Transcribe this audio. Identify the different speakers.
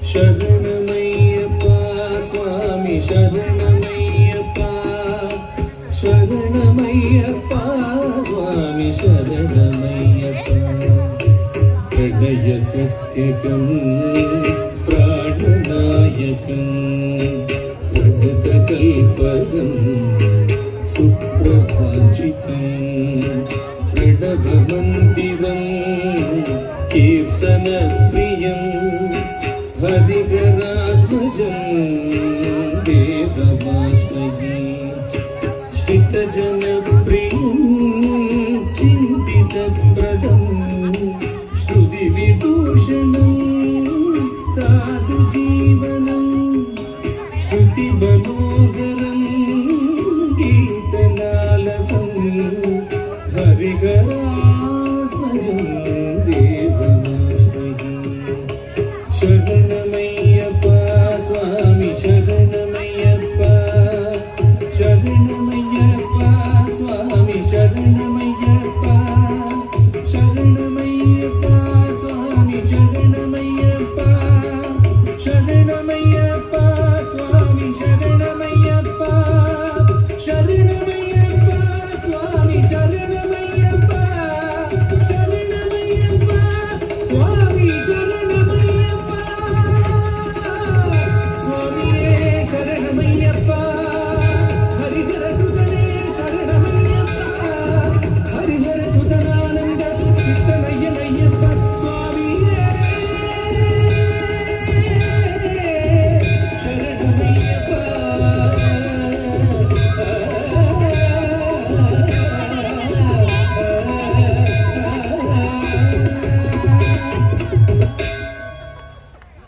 Speaker 1: ಶರಣಮಯ್ಯಪ್ಪ ಸ್ವಾಮಿ ಶರಣಮಯ್ಯಪ್ಪ ಶರಣಮಯ್ಯಪ್ಪ ಸ್ವಾಮಿ ಶರಣಮಯ್ಯಪ್ಪ ಪ್ರಣಯ ಸತ್ಯಕಂ ಪ್ರಾಣನಾಯಕಂ ಪ್ರಣತಕಲ್ಪಕಂ ಸುಪ್ರಭಾಜಿತಂ ಪ್ರಣವಮಂದಿರಂ ಕೀರ್ತನಪ್ರಿಯಂ ಹರಿಹರಾತ್ಮಜಂ ದೇವವಾಶ್ರಯೇ ಶ್ರಿತಜನಪ್ರಿಯಂ ಚಿಂತಿತಪ್ರದಂ ಶ್ರುತಿವಿಭೂಷಣಂ ಸಾಧುಜೀವನಂ ಶ್ರುತಿಬಲೋ